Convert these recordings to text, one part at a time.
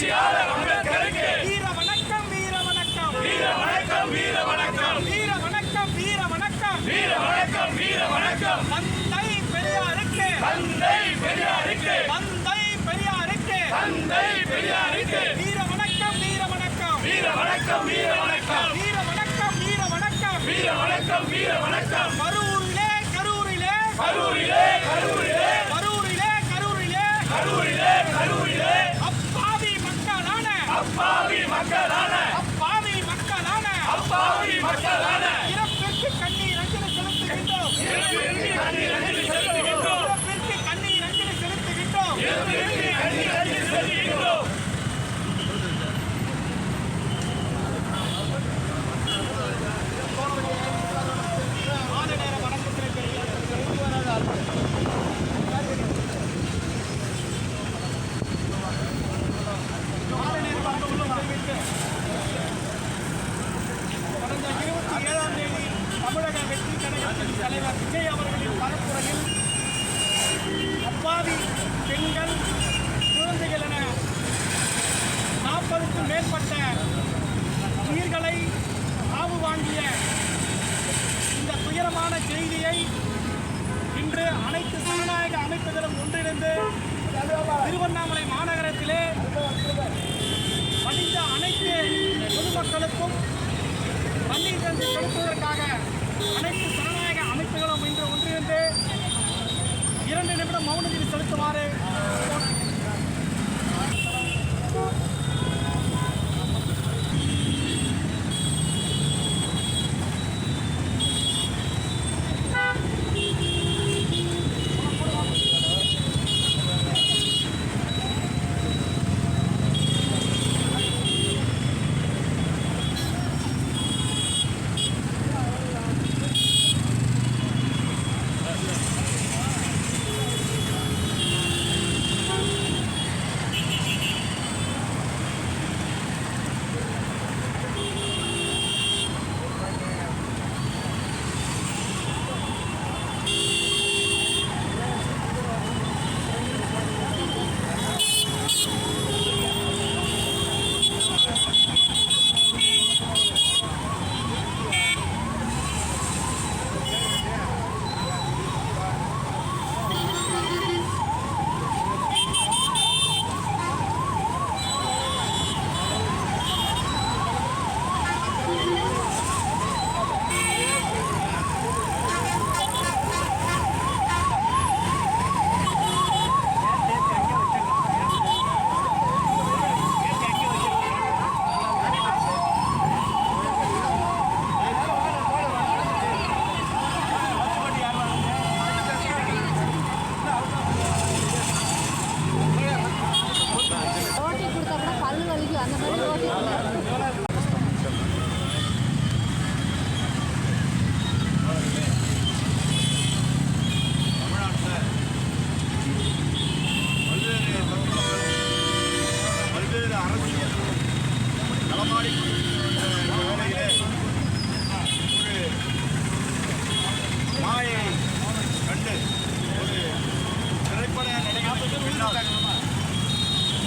புரட்சியாளர் அம்பேத்கருக்கு வீர வணக்கம் வீர வணக்கம் வீர வணக்கம் வீர வணக்கம் வீர வணக்கம் வீர வணக்கம் வீர வணக்கம் வீர வணக்கம் தந்தை பெரியாருக்கு தந்தை பெரியாருக்கு தந்தை பெரியாருக்கு தந்தை பெரியாருக்கு வீர வணக்கம் வீர வணக்கம் வீர வணக்கம் வீர வணக்கம் வீர வணக்கம் வீர வணக்கம் வீர வணக்கம் வீர வணக்கம் கரூரிலே கரூரிலே கரூரிலே கரூரிலே கரூரிலே கரூரிலே கரூரிலே கரூரிலே அப்பாவி மக்களான அப்பாவி மக்களான அப்பாவி மக்களான அப்பாவி மக்களான இறப்பிற்கு கண்ணீர் அஞ்சலி செலுத்துகின்றோம் இறப்பிற்கு கண்ணீர் அஞ்சலி செலுத்துகின்றோம் இறப்பிற்கு கண்ணீர் அஞ்சலி செலுத்துகின்றோம் இறப்பிற்கு கண்ணீர் அஞ்சலி செலுத்துகின்றோம் மாலை நேர வணக்கத்திற்கு மாலை நேர வணக்கத்திற்கு கடந்த 27ஆம் தேதி தமிழக வெற்றி கழகத்தின் தலைவர் விஜய் அவர்களின் பரப்புரையில் அப்பாவி பெண்கள் குழந்தைகள் என 40க்கும் மேற்பட்ட உயிர்களை காவு வாங்கிய இந்த துயரமான செய்தியை இன்று அனைத்து ஜனநாயக அமைப்புகளும் ஒன்றிணைந்து திருவண்ணாமலை மாநகரத்திலே படித்த அனைத்து பொதுமக்களுக்கும் கண்ணீர் தந்து செலுத்துவதற்காக அனைத்து ஜனநாயக அமைப்புகளும் இன்று ஒன்றிணைந்து 2 நிமிடம் மௌனத்தில் செலுத்துமாறு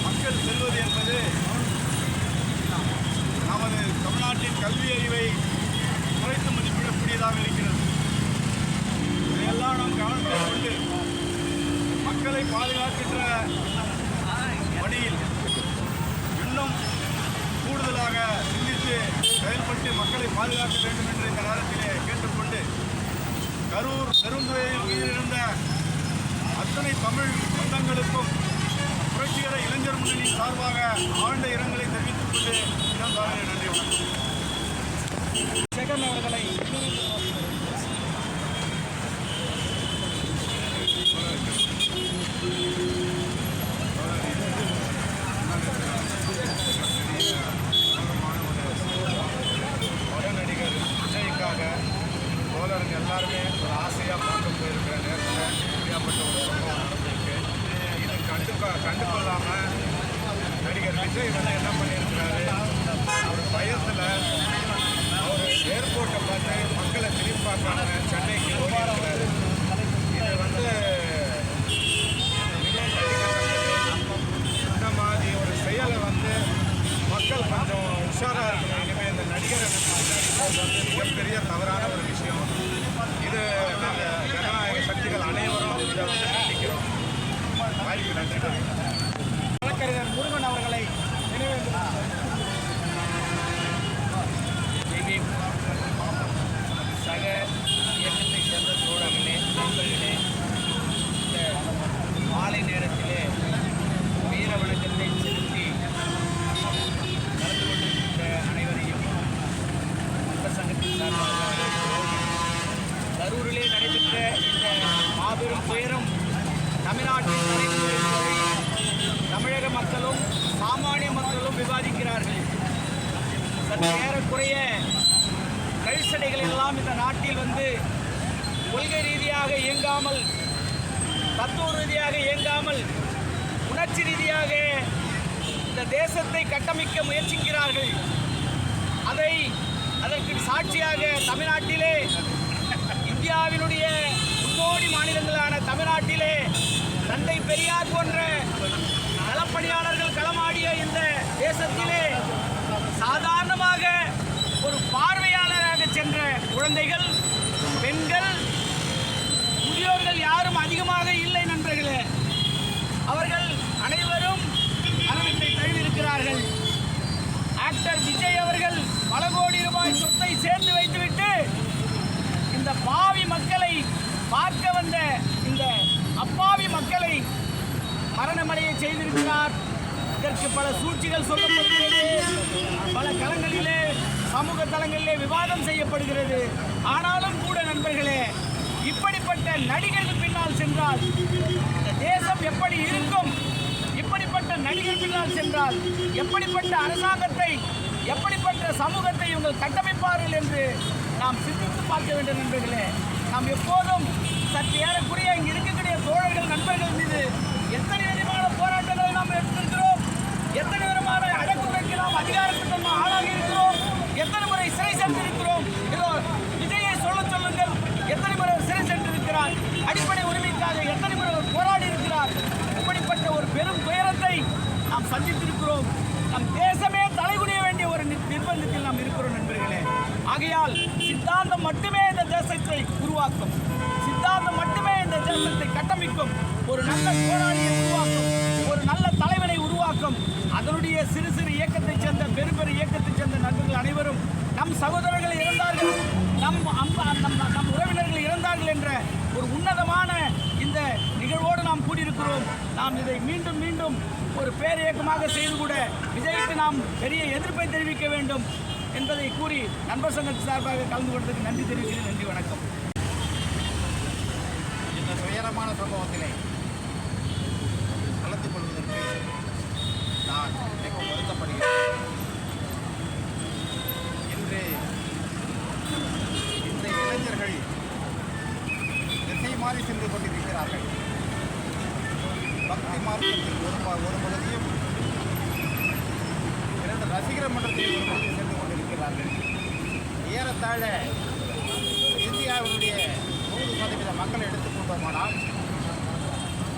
மக்கள் செல்வது என்பது நமது தமிழ்நாட்டின் கல்வி அறிவை குறைத்து மதிப்பிடக்கூடியதாக இருக்கிறது. இதையெல்லாம் நாம் கவனத்தில் கொண்டு மக்களை பாதுகாக்கின்ற பணியில் இன்னும் கூடுதலாக சிந்தித்து செயல்பட்டு மக்களை பாதுகாக்க வேண்டும் என்று இந்த நேரத்திலே கேட்டுக்கொண்டு கரூர் பெருந்துறையில் உயிரிழந்த அத்தனை தமிழ் சொந்தங்களுக்கும் புரட்சிகர இளைஞர் முன்னணி சார்பாக ஆழ்ந்த இரங்கலை தெரிவித்துக் கொண்டு இடம் சார்பில் நன்றி வணக்கம். ஜெகன் அவர்களை நடிகர் விஜய்க்காக தோழர்கள் எல்லாருமே ஒரு ஆசையாக பார்க்க போயிருக்கிற நேரத்தில் இப்படியாப்பட்ட ஒரு சம்பவம் நடந்திருக்கு. இது கண்டுகொள்ளாமல் நடிகர் விஜய் வந்து என்ன பண்ணியிருக்கிறாரு, ஒரு பயத்தில் அவர் ஏர்போர்ட்டை பார்த்து மக்களை திரும்பி பார்க்காம சென்னைக்கு ஓடி இருக்கிறாரு. இது வந்து மிகவும் கண்டிக்கத்தக்கது. இந்த மாதிரி ஒரு செயலை வந்து வாய்ப்பு நன்றி. வழக்கறிஞர் முருகன் அவர்களை சக இயக்கத்தை சேர்ந்த தோழர்களே, நண்பர்களே, இந்த மாலை நேரத்திலே வீர வணக்கத்தை செலுத்தி கலந்து கொண்டிருக்கின்ற அனைவரையும் நண்பர் சங்கத்தின் சார்பாக வரவேற்கிறோம். கரூரிலே நடைபெற்ற இந்த மாபெரும் துயரம் தமிழ்நாட்டில் நடைபெறும் என்பதை தமிழக மக்களும் சாமானிய மக்களும் விவாதிக்கிறார்கள். சற்று ஏறக்குறைய கழிச்சடைகள் எல்லாம் இந்த நாட்டில் வந்து கொள்கை ரீதியாக இயங்காமல், தத்துவ ரீதியாக இயங்காமல், உணர்ச்சி ரீதியாக இந்த தேசத்தை கட்டமைக்க முயற்சிக்கிறார்கள். அதற்கு சாட்சியாக தமிழ்நாட்டிலே, இந்தியாவினுடைய முன்னோடி மாநிலங்களான தமிழ்நாட்டிலே தந்தை பெரியார் போன்ற களப்பணியாளர்கள் களமாடிய இந்த தேசத்திலே சாதாரணமாக ஒரு பார்வையாளராக சென்ற குழந்தைகள், பெண்கள், முதியோர்கள் யாரும் அதிகமாக இல்லை நண்பர்களே. அவர்கள் அனைவரும் மரணத்தை தழுவியிருக்கிறார்கள். ஆக்டர் விஜய் அவர்கள் பல கோடி ரூபாய் சொத்தை சேர்த்து வைத்துவிட்டு இந்த பாவி மக்களை பார்க்க வந்த இந்த அப்பாவி மக்களை மரணமடைய செய்திருக்கிறார். இதற்கு பல சூழ்ச்சிகள் சொல்லப்படுகிறது. பல களங்களிலே, சமூக தளங்களிலே விவாதம் செய்யப்படுகிறது. ஆனாலும் கூட நண்பர்களே, இப்படிப்பட்ட நடிகர்கள் பின்னால் சென்றால் இந்த தேசம் எப்படி இருக்கும்? இப்படிப்பட்ட நடிகர் பின்னால் சென்றால் எப்படிப்பட்ட அரசாங்கத்தை, எப்படிப்பட்ட சமூகத்தை இவங்கள் கட்டமைப்பார்கள் என்று நாம் சிந்தித்து பார்க்க வேண்டும் நண்பர்களே. நாம் எப்போதும் சற்று ஏறக்குறைய இங்கு இருக்கக்கூடிய தோழர்கள், நண்பர்கள் மீது எத்தனை விதமான போராட்டங்களை நாம் எடுத்திருக்கிறோம், எத்தனை விதமான அடக்குமுறைக்கு நாம் அதிகாரத்துக்கு நாம் ஆளாகி இருக்கிறோம், எத்தனை முறை சிறை சென்றிருக்கிறோம். இதோ விஜயை சொல்லுங்கள், எத்தனை முறை சிறை சென்றிருக்கிறார், அடிப்படை உரிமைக்காக எத்தனை முறை போராடி இருக்கிறார். இப்படிப்பட்ட ஒரு பெரும் துயரத்தை நாம் சந்தித்திருக்கிறோம். நம் தேசமே தலைகுனிய வேண்டிய ஒரு நிர்பந்தத்தில் நாம் இருக்கிறோம் நண்பர்களே. ஆகையால் சித்தாந்தம் மட்டுமே இந்த தேசத்தை உருவாக்கும், சித்தாந்தம் மட்டுமே இந்த தேசத்தை கட்டமைக்கும், ஒரு நல்ல போராளியை உருவாக்கும், ஒரு நல்ல தலைவனை உருவாக்கும். அதனுடைய சிறு சிறு இயக்கத்தைச் சேர்ந்த, பெரும் பெரும் இயக்கத்தைச் சேர்ந்த நண்பர்கள் அனைவரும் நம் சகோதரர்கள் இறந்தார்கள், நம் உறவினர்கள் இறந்தார்கள் என்ற ஒரு உன்னதமான இந்த நிகழ்வோடு நாம் கூடியிருக்கிறோம். நாம் இதை மீண்டும் மீண்டும் ஒரு பேரியக்கமாக செய்து கூட விஜய்க்கு நாம் பெரிய எதிர்ப்பை தெரிவிக்க வேண்டும் என்பதை கூறி நண்பர் சங்கத்தின் சார்பாக கலந்து கொண்டதுக்கு நன்றி தெரிவிக்கிறேன். நன்றி, வணக்கம். இந்த துயரமான சம்பவத்திலே கலந்து கொள்வதற்கு நான் மிகவும் வருத்தப்படுகிறேன். இன்று இந்த இளைஞர்கள் திசை மாறி சென்று கொண்டிருக்கிறார்கள். பக்தி மார்க்கத்தில் ஒரு பகுதியும், இரண்டு ரசிகர் மன்றத்தில் ஒரு பகுதியும் சென்று கொண்டிருக்கிறார்கள். ஏறத்தாழ இந்தியாவினுடைய 100% மக்களை எடுத்துக்கொண்டோமானால்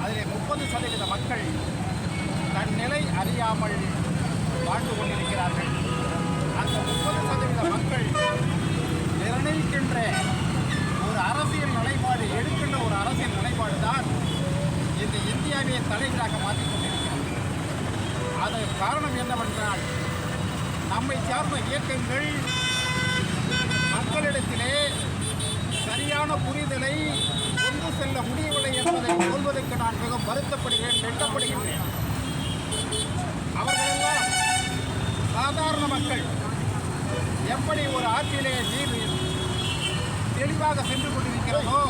அதில் 30% மக்கள் தன் நிலை அறியாமல் வாழ்ந்து கொண்டிருக்கிறார்கள். அந்த 30% மக்கள் நிர்ணயிக்கின்ற ஒரு அரசியல் நிலைப்பாடு, எடுக்கின்ற ஒரு அரசியல் நிலைப்பாடு தான் இந்த இந்தியாவை தலைகீழாக மாற்றிக் கொண்டிருக்கிறது. அதற்கு காரணம் என்னவென்றால், நம்மை சார்ந்த இயக்கங்கள் மக்களிடத்திலே சரியான புரிதலை கொண்டு செல்ல முடியவில்லை என்பதை சொல்வதற்கு நான் மிகவும் வருத்தப்படுகிறேன், வெட்கப்படுகின்றேன். அவர்களெல்லாம் சாதாரண மக்கள் எப்படி ஒரு ஆற்றிலே நீர் தெளிவாக சென்று கொண்டிருக்கிறதோ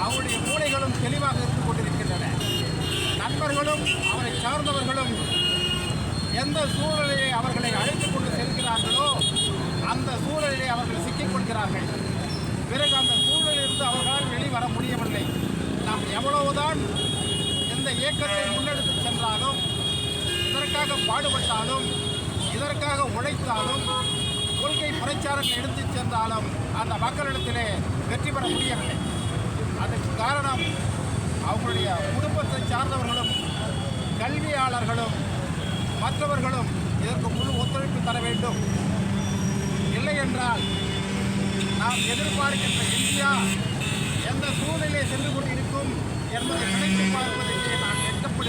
அவருடைய மூளைகளும் தெளிவாக இருந்து கொண்டிருக்கின்றன. நண்பர்களும் அவரை சார்ந்தவர்களும் எந்த சூழலிலே அவர்களை அழைத்துக் கொண்டு செல்கிறார்களோ அந்த சூழலிலே அவர்கள் சிக்கிக் கொள்கிறார்கள். பிறகு அந்த சூழலிலிருந்து அவர்களால் வெளிவர முடியவில்லை. நாம் எவ்வளவுதான் இந்த இயக்கத்தை முன்னெடுத்து சென்றாலும், இதற்காக பாடுபட்டாலும், இதற்காக உழைத்தாலும், கொள்கை பிரச்சாரங்கள் எடுத்துச் சென்றாலும் அந்த மக்களிடத்திலே வெற்றி பெற முடியவில்லை. அதற்கு காரணம் அவங்களுடைய குடும்பத்தை சார்ந்தவர்களும், கல்வியாளர்களும், மற்றவர்களும் இதற்கு முழு ஒத்துழைப்பு தர வேண்டும். இல்லை என்றால் நாம் எதிர்பார்க்கின்ற இந்தியா எந்த சூழ்நிலையை சென்று கொண்டிருக்கும் என்பதை நினைத்து பார்ப்பதற்கு நான் வெட்கப்படுகிறேன்.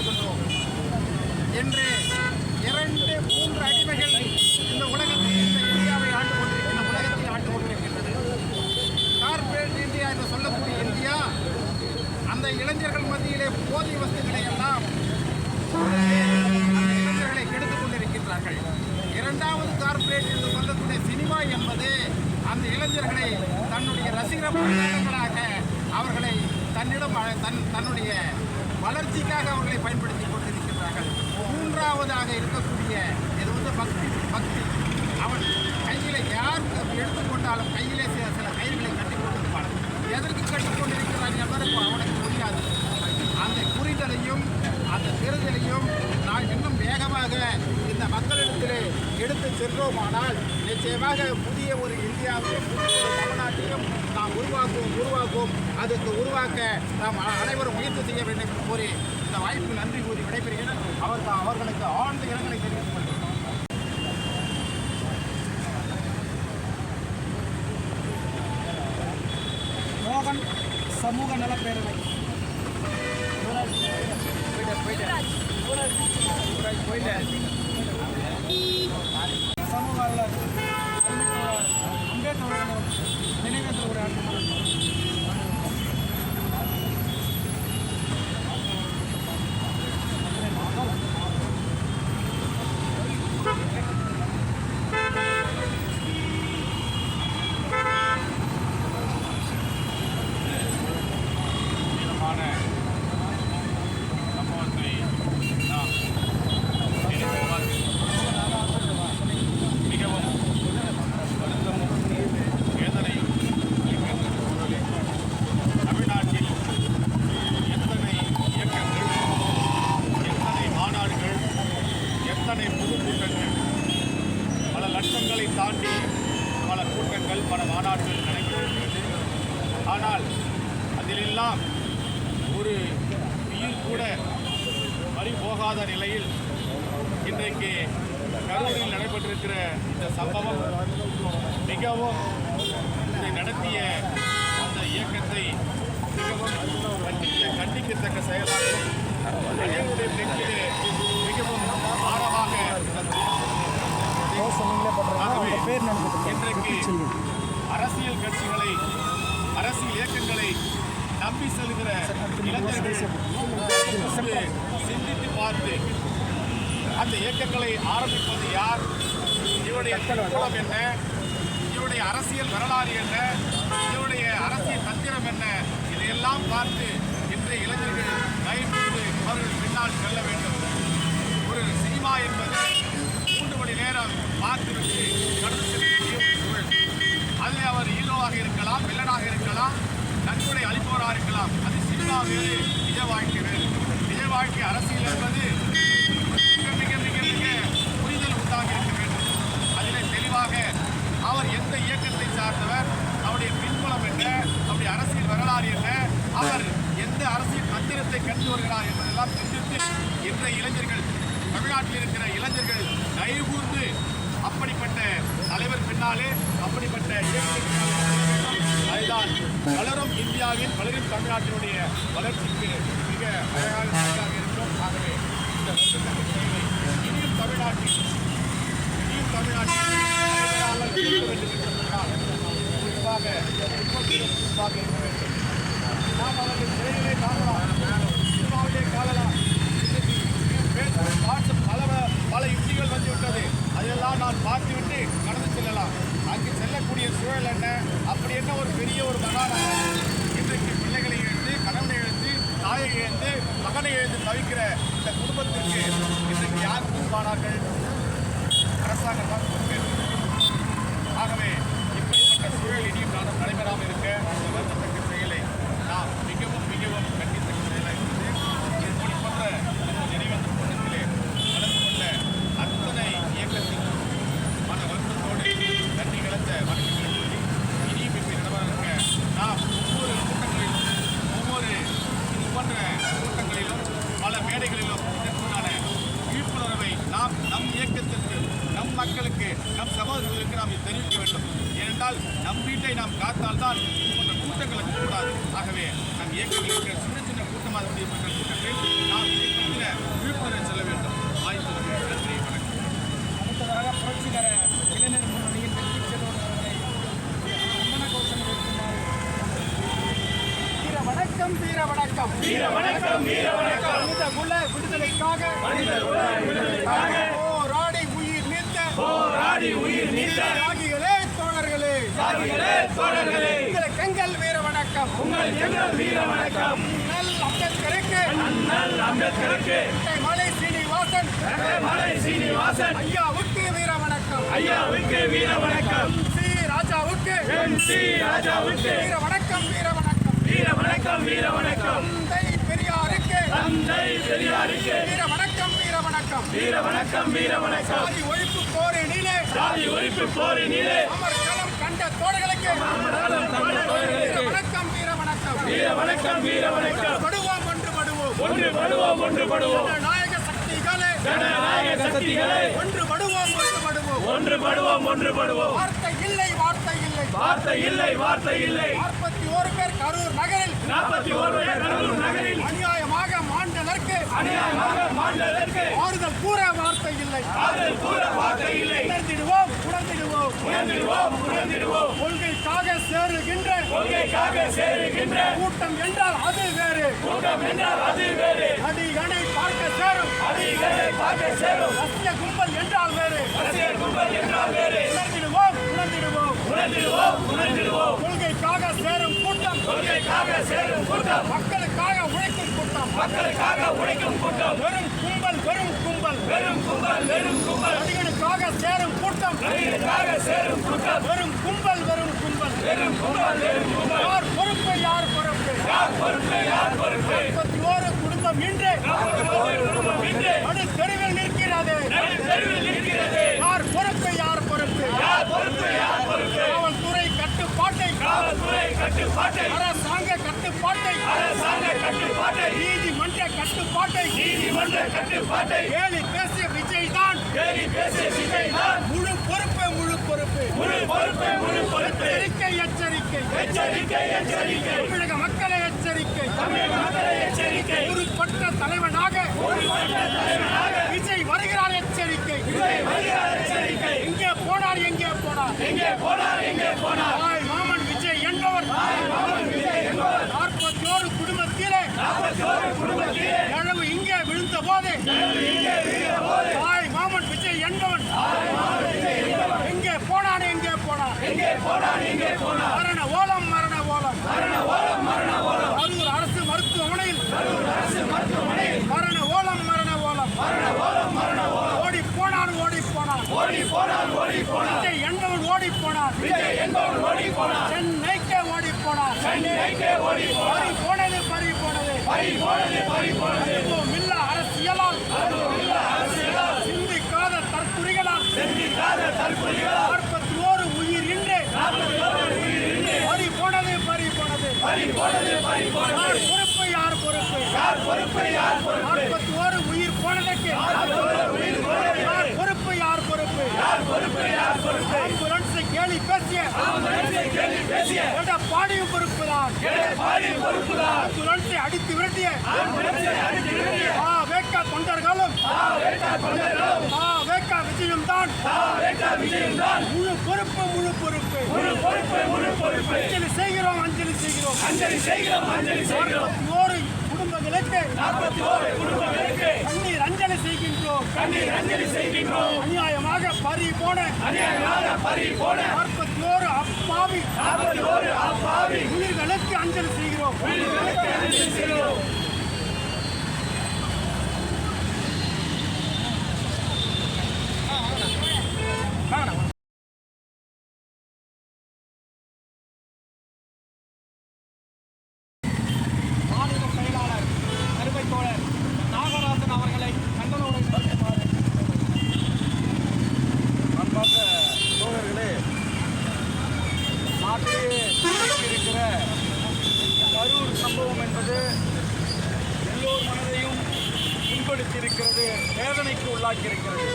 அவர்களை தன்னுடைய ரசிகர் மன்றங்களாக அவர்களை தன்னிடம் தன்னுடைய வளர்ச்சிக்காக அவர்களை பயன்படுத்தி கொண்டிருக்கிறார்கள். மூன்றாவதாக இருக்கக்கூடிய இது பக்தி. அவன் கையில் யார் எடுத்துக்கொண்டாலும் கையிலே சில கயிறுகளை கட்டி கொண்டிருப்பான். எதற்கு கட்டிக்கொண்டிருக்கிறான் என்பதற்கு அவனுக்கு புரியாது. அந்த புரிதலையும் அந்த தெரிதலையும் நான் இன்னும் வேகமாக இந்த மக்களிடத்திலே எடுத்து சென்றோமானால் நிச்சயமாக புதிய ஒரு இந்தியாவையும் புதிய ஒரு தமிழ்நாட்டையும் நாம் உருவாக்குவோம். அதுக்கு உருவாக்க நாம் அனைவரும் முயற்சி செய்ய வேண்டும் என்று கூறி இந்த வாய்ப்பு நன்றி கூறி விடைபெறுகிறேன். அவர்களுக்கு ஆழ்ந்த இரங்கலை தெரிவித்துக் கொள்கிறேன். மோகன் சமூக நலப்பேரவை சமூக அலுவலர் அம்பேத்கர் நினைவேற்ற ஒரு தாண்டி பல கூட்டங்கள் பல மாநாடுகள் நடைபெற்றிருக்கிறது. ஆனால் அதிலெல்லாம் ஒரு உயிர் கூட பறி போகாத நிலையில் இன்றைக்கு கரூரில் நடைபெற்றிருக்கிற இந்த சம்பவம் மிகவும் இதை நடத்திய அந்த இயக்கத்தை மிகவும் கண்டிக்கத்தக்க செயலாகும். அனைவருடைய நெஞ்சிலே மிகவும் ஆழமாக இன்றைக்கு அரசியல் கட்சிகளை அரசியல் இயக்கங்களை நம்பி செல்கிற இளைஞர்கள் சிந்தித்து பார்த்து அந்த இயக்கங்களை ஆரம்பிப்பது யார், இவருடைய குலம் என்ன, இவருடைய அரசியல் வரலாறு என்ன, இவருடைய அரசியல் தந்திரம் என்ன, இதையெல்லாம் பார்த்து இன்றைய இளைஞர்கள் தயவுசெய்து அவர்கள் பின்னால் செல்ல வேண்டும். ஒரு சினிமா என்பது 3 மணி நேரம் பார்த்துவிட்டு கடந்து செல்லக்கூடிய சூழல். அதில் அவர் ஹீரோவாக இருக்கலாம், வில்லனாக இருக்கலாம், நன்கொடை அளிப்பவராக இருக்கலாம். அது சினிமா வேறு, நிஜ வாழ்க்கை வேறு. நிஜ வாழ்க்கை அரசியல் என்பது மிக மிக மிக மிக புரிதல் உண்டாக இருக்க வேண்டும். அதில் தெளிவாக அவர் எந்த இயக்கத்தை சார்ந்தவர், அவருடைய பின்புலம் என்ன, அவருடைய அரசியல் வரலாறு என்ன, அவர் எந்த அரசியல் தந்திரத்தை கண்டு வருகிறார் என்பதெல்லாம் சிந்தித்து இன்றைய இளைஞர்கள், தமிழ்நாட்டில் இருக்கிற இளைஞர்கள் தயவுகூர்ந்து அப்படிப்பட்ட தலைவர் பின்னாலே, அப்படிப்பட்ட அதுதான் வளரும் இந்தியாவின் வளரும் தமிழ்நாட்டினுடைய வளர்ச்சிக்கு மிக அழகாக இருக்கும். ஆகவே இந்த இனியும் தமிழ்நாட்டில் குறிப்பாக இருக்க வேண்டும். நாம் அவர்கள் சிறையிலே காணலாம், சினிமாவிலே காணலாம். பல யுக்திகள் வந்துவிட்டது. அதெல்லாம் நான் பார்த்துவிட்டு கடந்து செல்லலாம். அங்கு செல்லக்கூடிய சூழல் என்ன, அப்படி என்ன ஒரு பெரிய ஒரு மகானாக இன்றைக்கு பிள்ளைகளை இழந்து, கணவனை இழந்து, தாயை இழந்து, மகனை இழந்து தவிக்கிற இந்த குடும்பத்திற்கு இன்றைக்கு யார் பொறுப்பானார்கள்? அரசாங்கம் தான் பொறுப்பேற்று. ஆகவே இப்படிப்பட்ட சூழல் இனியும் நானும் நடைபெறாமல் இருக்க இந்த வருத்தத்தக்க செயலை நாம் மிகவும் மிகவும் கண்டித்தக்க செயலாக இருந்தது. இப்படி போன்ற நினைவேற்ற கூட்டத்திலே கலந்து கொண்ட அத்தனை இயக்கத்தின் மன வருத்தத்தோடு நன்றி கலந்த வணக்கங்களை சொல்லி இனியும் இப்படி நடவடிக்க நாம் ஒவ்வொரு கூட்டங்களிலும் இது போன்ற கூட்டங்களிலும் பல மேடைகளிலும் இதற்குண்டான விழிப்புணர்வை நாம் நம் இயக்கத்திற்கு, நம் மக்களுக்கு, நம் சகோதரர்களுக்கு நாம் தெரிவிக்க வேண்டும். ஏனென்றால் நம் வீட்டை நாம் காத்தால்தான் இது போன்ற கூட்டங்களுக்கு கூடாது. ஆகவே நம் இயக்கங்களுக்கு சின்ன சின்ன கூட்டமாக கூட்டத்தில் நாம் இதை பற்றின விழிப்புணர்வை செல்ல வேண்டும். வாய்ப்பு நன்றி, வணக்கம். அடுத்ததாக புரட்சிகர இளைஞர் முன்னணியின் வெற்றி செல்வன் அவர்களை அம்மன கோஷம் இருக்குமாறு. வீர வணக்கம், வீர வணக்கம், வீர வணக்கம், வீர வணக்கம். மனித குல விடுதலைக்காக போராடி உயிர் நீத்த போராடி உயிர் நீத்த தியாகிகளே, தோழர்களே, தியாகிகளே தோழர்களே உங்களுக்கு எங்கள் வீர வணக்கம். உங்களுக்கு எங்கள் வீர வணக்கம். அண்ணல் அம்பேத்கருக்கு மலை சீனிவாசன் ஐயாவுக்கு வீர வணக்கம். ஐயாவுக்கு வீர வணக்கம். சி ராஜாவுக்கு வீர வணக்கம். வீர வணக்கம். வீர வணக்கம். தந்தை பெரியாருக்கு வீர வணக்கம். வீர வணக்கம். வீர வணக்கம். சாதி ஒழிப்பு போரினிலே அமர்க்களம் கண்ட தோழர்களுக்கு வீர வணக்கம். வீர வணக்கம். வீர வணக்கம். படுவோம் ஒன்றுபடுவோம். ஜனநாயக சக்திகளை ஒன்றுபடுவோம். வார்த்தை இல்லை. 41 பேர் கரூர் நகரில் அநியாயமாக மாண்டதற்கு ஆறுதல் கூற வார்த்தை இல்லை. உணர்ந்திடுவோம். கொள்கைக்காக சேருகின்ற கூட்டம் என்றால் அது வேறு. அடிகளை பார்க்க சேரும் ரசிய கும்பல் என்றால் வேறு. உணர்ந்திடுவோம். கொள்கைக்காக சேரும் கூட்டம் மக்களுக்காக உழைக்கும் கூட்டம். வெறும் கும்பல். அடிகளுக்காக சேரும் கூட்டம் வெறும் கும்பல். யார் பொறுப்பு? 41 குடும்பம் இன்று தெருவில் நிற்கிறது. யார் பொறுப்பு? காவல்துறை கட்டுப்பாட்டை அரசாங்க கட்டுப்பாட்டை நீதிமன்ற கட்டுப்பாட்டை கேலி பேசிய விஜய் தான் முழு பொறுப்பு. எச்சரிக்கை. தமிழக மக்களை எச்சரிக்கை. உருப்பட்ட தலைவனாக விஜய் வருகிறார். எச்சரிக்கை. எங்கே போனார்? தாய் மாமன் விஜய் என்பவர் 41 குடும்பத்திலே இழவு இங்கே விழுந்த போது தாய் மாமன் விஜய் என்பவன் எங்கே போனான்? மரண ஓலம். கரூர் அரசு மருத்துவமனையில் மரண ஓலம். ஓடி போனான். விஜய் என்பவன் ஓடி போனான். சென்னைக்கே ஓடி போனான். பறி போனது. மில்ல அரசியலால் சிந்திக்காத தற்குறிகளால் 41 உயிர் இன்று பறி போனது. யார் பொறுப்பு? 41 உயிர் போனதற்கு யார் பொறுப்பு? ஆம்புலன்ஸை கேலி பேசிய எடப்பாடியும் பொறுப்புதான். ஆம்புலன்ஸை அடித்து விரட்டிய வேக்க தொண்டர்களும் வேக்க விஜயும் தான். முழு பொறுப்பு. அஞ்சலி செய்கிறோம். 41 குடும்பங்களுக்கு கண்ணீர் அஞ்சலி செய்கின்றோம். அநியாயமாக பறி போன 41 அப்பாவி உயிர்களுக்கு அஞ்சலி செய்கிறோம். மாநில செயலாளர் அருமை தோழர் நாகராஜன் அவர்களை கண்டனோடு அன்பார்ந்த தோழர்களே, நாட்டிலே இருக்கிற கரூர் சம்பவம் என்பது எல்லோர் மனதையும் புண்படுத்தியிருக்கிறது, வேதனைக்கு உள்ளாக்கியிருக்கிறது.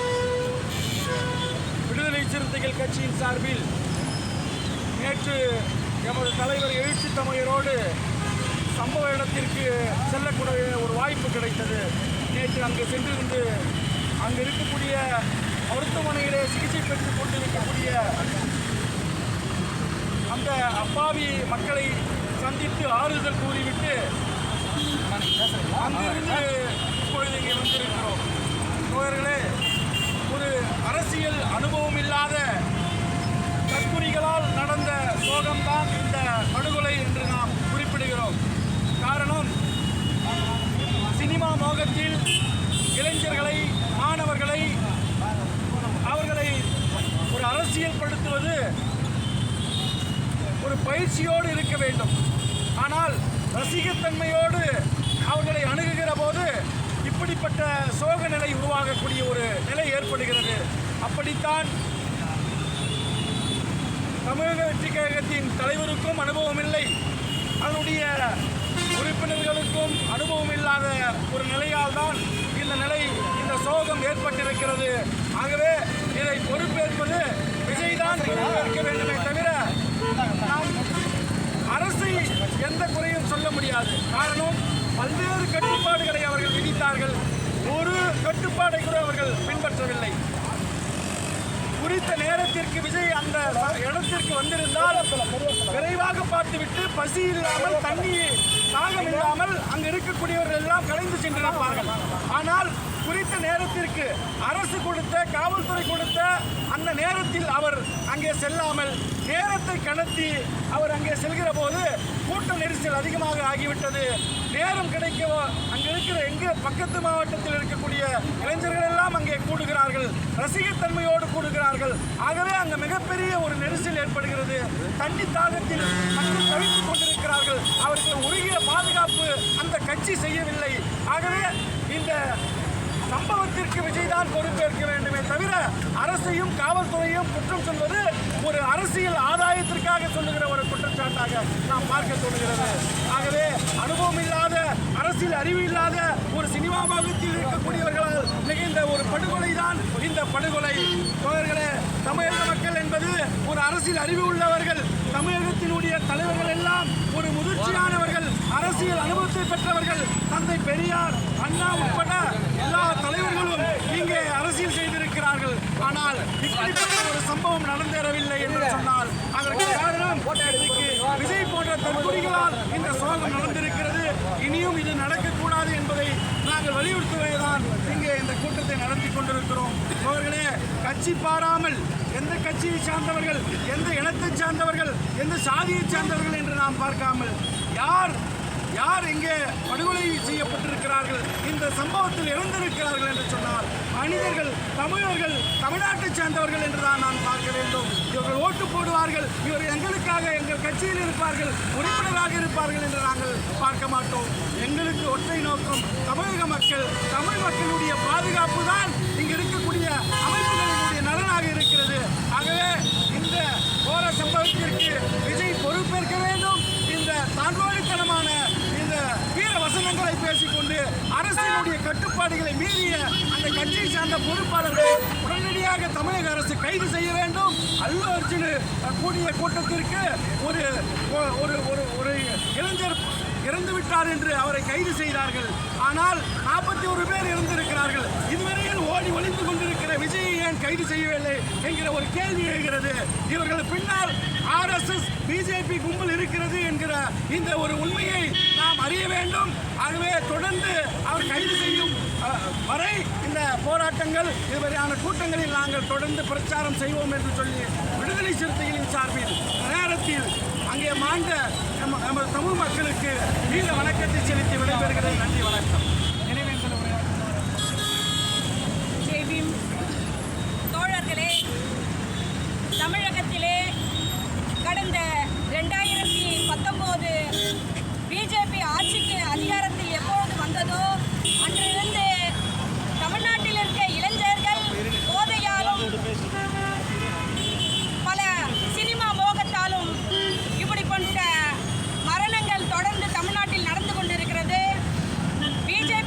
விடுதலை சிறுத்தைகள் கட்சியின் சார்பில் நேற்று எமது தலைவர் எழுச்சி தமிழரோடு சம்பவ இடத்திற்கு செல்லக்கூடிய ஒரு வாய்ப்பு கிடைத்தது. நேற்று அங்கு சென்றிருந்து அங்கு இருக்கக்கூடிய மருத்துவமனையிலே சிகிச்சை பெற்றுக் கொண்டிருக்கக்கூடிய அந்த அப்பாவி மக்களை சந்தித்து ஆறுதல் கூறிவிட்டு அங்கிருந்து இப்பொழுது இங்கே வந்திருக்கிறோம். தோழர்களே, ஒரு அரசியல் அனுபவம் இல்லாத தற்குறிகளால் நடந்த சோகம்தான் இந்த படுகொலை என்று நாம் குறிப்பிடுகிறோம். காரணம், சினிமா மோகத்தில் இளைஞர்களை, மாணவர்களை, அவர்களை ஒரு அரசியல்படுத்துவது ஒரு பயிற்சியோடு இருக்க வேண்டும். ஆனால் ரசிகத்தன்மையோடு அவர்களை அணுகுகிற போது இப்படிப்பட்ட சோக நிலை உருவாகக்கூடிய ஒரு நிலை ஏற்படுகிறது. அப்படித்தான் தமிழக வெற்றி கழகத்தின் தலைவருக்கும் அனுபவம் இல்லை, அதனுடைய உறுப்பினர்களுக்கும் அனுபவம் இல்லாத ஒரு நிலையால் தான் இந்த சோகம் ஏற்பட்டிருக்கிறது. ஆகவே இதை பொறுப்பேற்பது விஜய் தான் பொறுப்பேற்க வேண்டுமே தவிர நாம் அரசை எந்த குறையும் சொல்ல முடியாது. காரணம், பல்வேறு கட்டுப்பாடுகளை அவர்கள் விதித்தார்கள், ஒரு கட்டுப்பாடை கூட அவர்கள் பின்பற்றவில்லை. குறித்த நேரத்திற்கு விஜய் அந்த இடத்திற்கு வந்திருந்தால் விரைவாக பார்த்துவிட்டு பசி இல்லாமல், தண்ணீர் தாகம் இல்லாமல் அங்கு இருக்கக்கூடியவர்கள் எல்லாம் கலைந்து சென்றிருப்பார்கள். ஆனால் குறித்த நேரத்திற்கு அரசு கொடுத்த, காவல்துறை கொடுத்த அந்த நேரத்தில் அவர் அங்கே செல்லாமல் நேரத்தை கடத்தி அவர் அங்கே செல்கிற போது கூட்ட நெரிசல் அதிகமாக ஆகிவிட்டது. நேரம் கிடைக்கவோ அங்கே இருக்கிற பக்கத்து மாவட்டத்தில் இருக்கக்கூடிய இளைஞர்கள் எல்லாம் அங்கே கூடுகிறார்கள், ரசிகத்தன்மையோடு கூடுகிறார்கள். ஆகவே அங்கே மிகப்பெரிய ஒரு நெரிசல் ஏற்படுகிறது. தண்ணி தாகத்தில் மக்கள் தவித்துக் கொண்டிருக்கிறார்கள். அவர்கள் உருகிய பாதுகாப்பு அந்த கட்சி செய்யவில்லை. ஆகவே இந்த சம்பவத்திற்கு விஜய் தான் பொறுப்பேற்க வேண்டுமே தவிர அரசையும் காவல்துறையும் குற்றம் சொல்வது ஒரு அரசியல் ஆதாயத்திற்காக சொல்லுகிற ஒரு குற்றச்சாட்டாக நாம் பார்க்க தோணுகிறது. ஆகவே அனுபவம் இல்லாத, அரசியல் அறிவு இல்லாத ஒரு சினிமா பாகத்தில் இருக்கக்கூடியவர்களால் நிகழ்ந்த ஒரு படுகொலை தான் இந்த படுகொலை. அவர்களே, தமிழக மக்கள் என்பது ஒரு அரசியல் அறிவு உள்ளவர்கள். தமிழகத்தினுடைய தலைவர்கள் எல்லாம் ஒரு முதிர்ச்சியானவர்கள், அரசியல் அனுபவத்தை பெற்றவர்கள். தந்தை பெரியார், அண்ணா உட்பட எல்லா தலைவர்களும் இங்கே அரசியல் செய்திருக்கிறார்கள். ஆனால் இப்படிப்பட்ட ஒரு சம்பவம் நடந்தேறவில்லை என்று சொன்னால் அதற்கு காரணம் விஜய் போன்ற தற்கொலைகளால் இந்த சோகம் நடந்திருக்கிறது. இனியும் இது நடக்கக்கூடாது என்பதை நாங்கள் வலியுறுத்துவதுதான் இங்கே இந்த கூட்டத்தை நடத்தி கொண்டிருக்கிறோம். அவர்களே, கட்சி பாராமல் எந்த கட்சியை சார்ந்தவர்கள், எந்த இனத்தை சார்ந்தவர்கள், எந்த சாதியை சார்ந்தவர்கள் என்று நாம் பார்க்காமல் யார் இங்கே படுகொலை செய்யப்பட்டிருக்கிறார்கள், இந்த சம்பவத்தில் இறந்திருக்கிறார்கள் என்று சொன்னால் மனிதர்கள், தமிழர்கள், தமிழ்நாட்டை சேர்ந்தவர்கள் என்றுதான் நான் பார்க்க வேண்டும். இவர்கள் ஓட்டு போடுவார்கள், இவர்கள் எங்களுக்காக எங்கள் கட்சியில் இருப்பார்கள், உறுப்பினராக இருப்பார்கள் என்று நாங்கள் பார்க்க மாட்டோம். எங்களுக்கு ஒற்றை நோக்கம் தமிழக மக்கள், தமிழ் மக்களுடைய பாதுகாப்பு தான் இங்கு இருக்கக்கூடிய அமைப்புகளினுடைய நலனாக இருக்கிறது. ஆகவே இந்த கோர சம்பவத்திற்கு விஜய் பொறுப்பேற்க வேண்டும். இந்த தாழ்வாடித்தனமான இந்த வீர வசனங்களை பேசிக்கொண்டு அரசினுடைய கட்டுப்பாடுகளை மீறிய அந்த கட்சியை சார்ந்த பொறுப்பாளர்களை உடனடியாக தமிழக அரசு கைது செய்ய வேண்டும். அல்லு அர்ஜுன் கூடிய கூட்டத்திற்கு ஒரு இளைஞர் இறந்துவிட்டார் என்று அவரை கைது செய்தார்கள். ஆனால் 41 பேர் இறந்திருக்கிறார்கள். இதுவரையில் ஓடி ஒளிந்து கொண்டிருக்கிற விஜயை ஏன் கைது செய்யவில்லை என்கிற ஒரு கேள்வி எழுகிறது. இவர்கள் பின்னால் RSS, பிஜேபி கும்பல் இருக்கிறது என்கிற இந்த ஒரு உண்மையை நாம் அறிய வேண்டும். ஆகவே தொடர்ந்து அவர் கைது செய்யும் வரை இந்த போராட்டங்கள், இதுவரையான கூட்டங்களில் நாங்கள் தொடர்ந்து பிரச்சாரம் செய்வோம் என்று சொல்லி விடுதலை சிறுத்தைகளின் சார்பில் நேரத்தில் அங்கே மாண்ட நமது தமிழ் மக்களுக்கு வீர வணக்கத்தை செலுத்தி விடைபெறுகிறது. நன்றி, வணக்கம். தோழர்களே, தமிழகத்திலே கடந்த 2019 பிஜேபி ஆட்சிக்கு அதிகாரத்தில் எப்பொழுது வந்ததோ அன்றிலிருந்து தமிழ்நாட்டில் இருக்க இளைஞர்கள் போதையாலும் பல சினிமா மோகத்தாலும் இப்படிப்பட்ட மரணங்கள் தொடர்ந்து தமிழ்நாட்டில் நடந்து கொண்டிருக்கிறது. பிஜேபி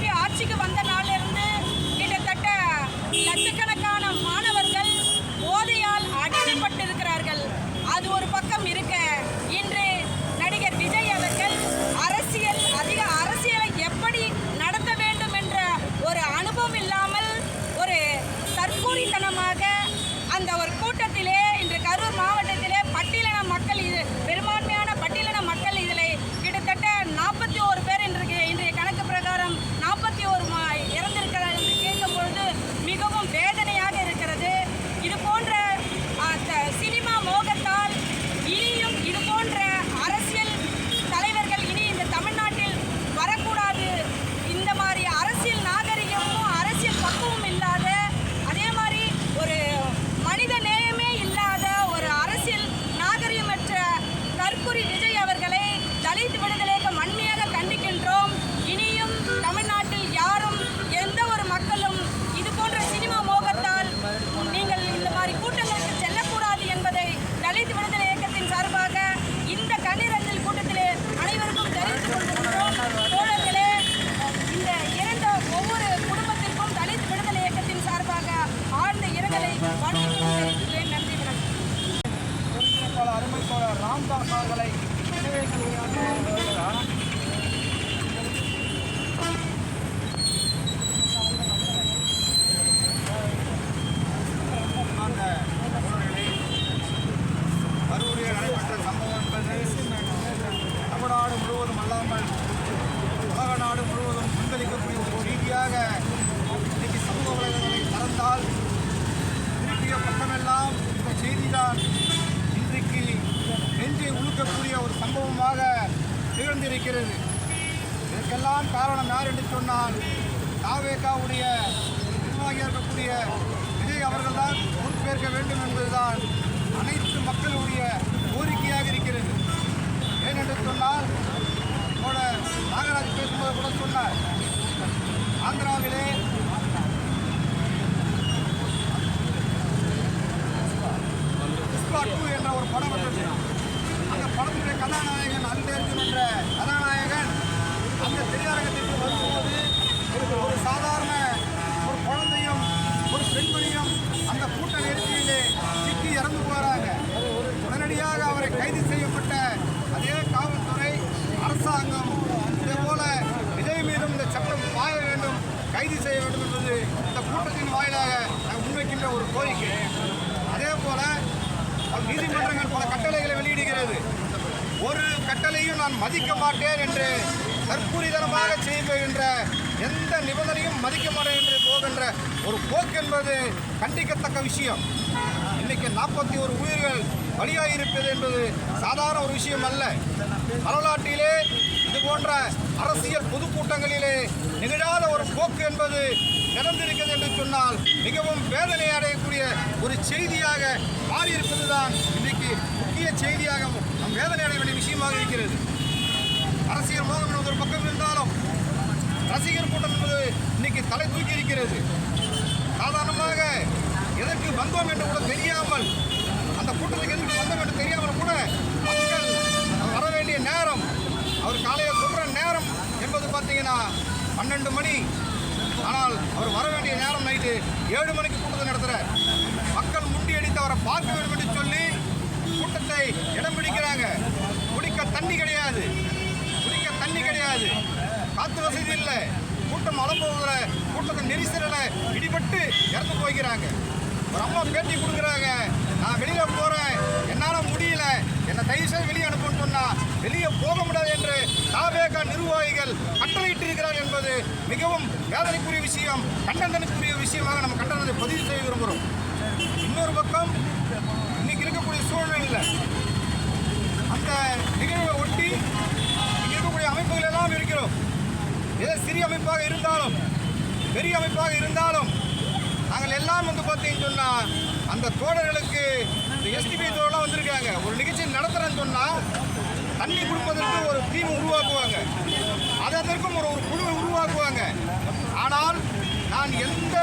வாழ்த்துக்கள் தெரிவிக்கிறேன். நன்றி, வணக்கம். ஒருங்கிணைப்பாளர் அருமை தோழர் ராம்தாஸ் அவர்களை நினைவேந்தல் உரையாற்றுகிறார். கரூரில் நடைபெற்ற சம்பவம் என்பது தமிழ்நாடு முழுவதும் அல்லாமல் உலக நாடு முழுவதும் கொந்தளிக்கக்கூடிய ஒரு செய்தியாக இன்றைக்கு சமூக வலைதளங்களை திறந்தால் திருப்பிய பக்கமெல்லாம் இந்த செய்திதான் இன்றைக்கு நெஞ்சை உழுக்கக்கூடிய ஒரு சம்பவமாக திகழ்ந்திருக்கிறது. இதற்கெல்லாம் காரணம் யார் என்று சொன்னால் தாவேகாவுடைய நிர்வாகியாக இருக்கக்கூடிய விஜய் அவர்கள்தான் பொறுப்பேற்க வேண்டும் என்பதுதான் அனைத்து மக்களுடைய கோரிக்கையாக இருக்கிறது. ஏனென்று சொன்னால் கூட நாகராஜ் பேசும்போது கூட சொன்னார், ஆந்திராவிலே புஷ்பா 2 என்ற ஒரு படம் வந்தது. அந்த படத்துடைய கதாநாயகன் அன்பேற்கன் என்ற கதாநாயகன் அந்த திரையரங்கத்திற்கு வரும்போது ஒரு சாதாரண ஒரு குழந்தையும் ஒரு பெண்மணியும் அந்த கூட்ட நெரிசலிலே சிக்கி இறந்து போகிறாங்க. உடனடியாக அவரை கைது செய்யப்பட்ட அதே காவல்துறை அரசாங்கம் இதேபோல விஜய் மீதும் இந்த சட்டம் பாய வேண்டும், கைது செய்ய வேண்டும் என்பது இந்த கூட்டத்தின் வாயிலாக நாங்கள் முன்வைக்கின்ற ஒரு கோரிக்கை. அதே போல நீதிமன்றங்கள் பல கட்டளைகளை வெளியிடுகிறது. ஒரு கட்டளையும் நான் மதிக்க மாட்டேன் என்று தற்கூரிதனமாக செய்கின்ற எந்த நிபந்தனையும் மதிக்க மாட்டேன் என்று போகின்ற ஒரு போக்கு என்பது கண்டிக்கத்தக்க விஷயம். இன்னைக்கு 41 உயிர்கள் பலியாகியிருப்பது என்பது சாதாரண ஒரு விஷயம் அல்ல. வரலாற்றிலே இது போன்ற அரசியல் பொதுக்கூட்டங்களிலே நிகழாத ஒரு போக்கு என்பது நடந்திருக்கிறது என்று சொன்னால் மிகவும் வேதனை அடையக்கூடிய ஒரு செய்தியாக மாறியிருப்பதுதான் இன்றைக்கு முக்கிய செய்தியாக நம் வேதனை அடைய வேண்டிய விஷயமாக இருக்கிறது. அரசியல் மோகம் என்பது ஒரு பக்கம் இருந்தாலும் ரசிகர் கூட்டம் என்பது இன்னைக்கு தலை தூக்கி இருக்கிறது. சாதாரணமாக எதற்கு வந்தோம் என்று கூட தெரியாமல், அந்த கூட்டத்துக்கு எதற்கு வந்தோம் என்று தெரியாமல் கூட மக்கள் வர வேண்டிய நேரம், அவர் காலையில் சொல்கிற நேரம் என்பது பார்த்தீங்கன்னா 12 மணி. ஆனால் அவர் வர வேண்டிய நேரம் நைட்டு 7 மணிக்கு கூட்டத்தை நடத்துகிறார். மக்கள் முண்டியடித்து அவரை பார்க்க வேண்டும் என்று சொல்லி கூட்டத்தை இடம் பிடிக்கிறாங்க. குடிக்க தண்ணி கிடையாது, காற்று வசதி இல்லை, கூட்டம் அலம்போகிற கூட்டத்தை நெரிசலில் இடிபட்டு இறந்து போய்கிறாங்க. ஒரு அம்மா பேட்டி கொடுக்குறாங்க, நான் வெளியில் போகிறேன், என்னால் முடியல, என்னை தயவுசெய்து வெளியே அனுப்புன்னு சொன்னால் வெளியே போக முடியாது என்று தாவேகா நிர்வாகிகள் கட்டளையிட்டு இருக்கிறார் என்பது மிகவும் வேதனைக்குரிய விஷயம், கண்டனத்துக்குரிய விஷயமாக நம்ம கண்டனத்தை பதிவு செய்ய விரும்புகிறோம். இன்னொரு பக்கம் இன்னைக்கு இருக்கக்கூடிய சூழ்நிலையில் அந்த நிகழ்வை ஒட்டி இங்கே இருக்கக்கூடிய அமைப்புகள் எல்லாம் இருக்கிறோம். ஏதோ சிறிய அமைப்பாக இருந்தாலும் பெரிய அமைப்பாக இருந்தாலும் நாங்கள் எல்லாம் பார்த்தீங்கன்னு சொன்னால் அந்த தோழர்களுக்கு இந்த எஸ்டிபி தோழலாம் வந்திருக்காங்க. ஒரு நிகழ்ச்சி நடத்துகிறேன்னு சொன்னால் தண்ணி கொடுப்பதற்கு ஒரு டீம் உருவாக்குவாங்க, அதற்கும் ஒரு குழுவை உருவாக்குவாங்க. ஆனால் நான் எந்த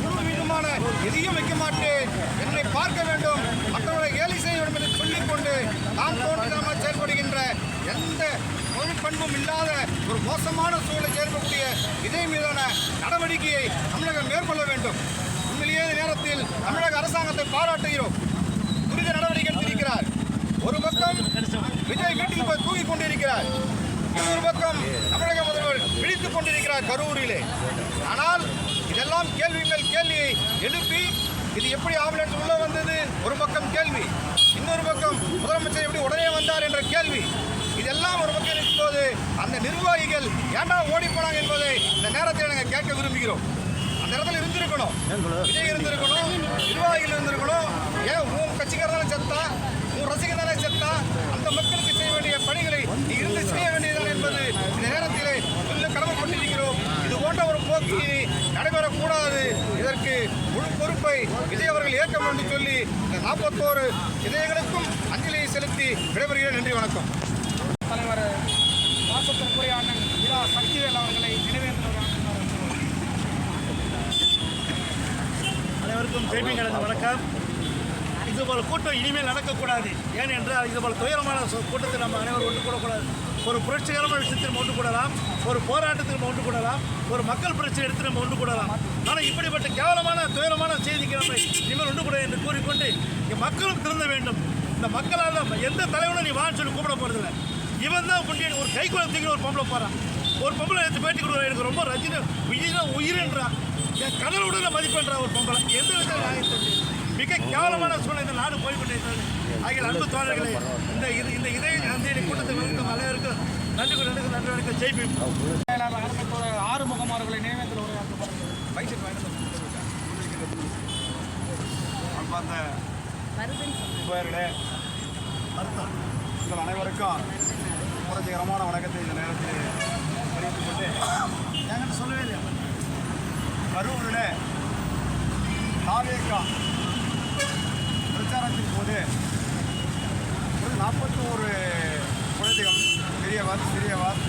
குழு விதமான எதையும் வைக்க மாட்டேன், என்னை பார்க்க வேண்டும், மற்றவர்களை ஏழை செய்ய வேண்டும் என்று சொல்லிக்கொண்டு நாம் தோன்றமாக செயல்படுகின்ற எந்த தொழிற்பண்பும் இல்லாத ஒரு மோசமான சூழலை செயல்படக்கூடிய விஜய் மீதான நடவடிக்கையை தமிழகம் மேற்கொள்ள வேண்டும். உண்மையிலேயே நேரத்தில் தமிழக அரசாங்கத்தை பாராட்டுகிறோம். துரித நடவடிக்கை எடுத்திருக்கிறார். ஒரு பக்கம் விஜய் வீட்டுக்கு போய் தூங்கிக் கொண்டிருக்கிறார், இன்னொரு பக்கம் தமிழக முதல்வர் விழித்துக் கொண்டிருக்கிறார் கரூரிலே. ஆனால் இதெல்லாம் கேள்வி மேல் கேள்வியை எழுப்பி இது எப்படி ஆம்புலன்ஸ் உள்ள வந்தது ஒரு பக்கம் கேள்வி, இன்னொரு பக்கம் முதலமைச்சர் எப்படி உடனே வந்தார் என்ற கேள்வி. இதெல்லாம் ஒரு பக்கம் இருக்கும்போது அந்த நிர்வாகிகள் ஏண்டா ஓடி போனாங்க என்பதை இந்த நேரத்தில் நாங்கள் கேட்க விரும்புகிறோம். அந்த இடத்துல இருந்திருக்கணும், விஜய் இருந்திருக்கணும், நிர்வாகிகள் இருந்திருக்கணும். ஏன் உன் கட்சிக்காரதான செத்தா, உன் ரசிகர் தானே செத்தா, அந்த மக்களுக்கு செய்ய வேண்டிய பணிகளை நீ இருந்து செய்ய வேண்டியதுதான் என்பது இந்த நேரத்திலே சொல்ல கடமைப்பட்டிருக்கிறோம். இது போன்ற ஒரு போக்கு நடைபெறக்கூடாது. இதற்கு முழு பொறுப்பை விஜய் அவர்கள் ஏற்க வேண்டும் என்று சொல்லி இந்த 41 இதயங்களுக்கும் அஞ்சலியை செலுத்தி விடைபெறுகிறேன். நன்றி, வணக்கம். தலைவர் வாசத்திற்குரிய அண்ணன் இரா சக்திவேல் அவர்களை நினைவேற்றுகிறார். அனைவருக்கும் ஜெய்பி கலந்து வணக்கம். இதுபோல் கூட்டம் இனிமேல் நடக்கக்கூடாது. ஏனென்றால் இதுபோல் துயரமான கூட்டத்தில் நம்ம அனைவரும் ஒன்று கூடக்கூடாது. ஒரு புரட்சிகரமான விஷயத்தில் நம்ம ஒன்று கூடலாம், ஒரு போராட்டத்தில் நம்ம ஒன்று கூடலாம், ஒரு மக்கள் பிரச்சனை எடுத்து நம்ம ஒன்று கூடலாம். ஆனால் இப்படிப்பட்ட கேவலமான துயரமான செய்திக்கு நம்ம இனிமேல் ஒன்று கூட என்று கூறிக்கொண்டு இங்கே மக்களும் திருந்த வேண்டும். இந்த மக்களால் எந்த தலைவனும் நீ வான்னு சொல்லி கூப்பிட போகிறதில்ல. இவன் தான் முன்னாடி ஒரு கை குழந்தைக்கு ஒரு பொம்பளை போகிறான். ஒரு பொம்பளை எடுத்து பேட்டி கொடுக்குறா, எனக்கு ரொம்ப ரஜினி விஜய் உயிர்ன்றா, என் கடவுளோட மதிப்பென்றா ஒரு பொம்பளை. எந்த விதத்தில் நியாயத்தை மிக கேவலமான சூழ்நிலை இந்த நாடு போய்கொண்டிருக்கிறது. ஆகிய அன்பு தோழர்களே, இந்த இதய நந்தியை கூட்டத்தை வகுக்கும் அனைவருக்கும் நன்றி வணக்கம். ஜெய்பீம். ஆறுமுகம் அவர்களை நினைவேந்தல் உரையாற்றுவார்கள். அன்பார்ந்த பேர்களே, உங்கள் அனைவருக்கும் புரட்சிகரமான வணக்கத்தை இந்த நேரத்தில் தெரிவித்துக் கொண்டு என்கிட்ட சொல்லவே இல்லையா? கரூரில் தாவேகா பிரச்சாரத்தின் போது ஒரு 41 குழந்தைகள் பெரியவர் சிறியவர்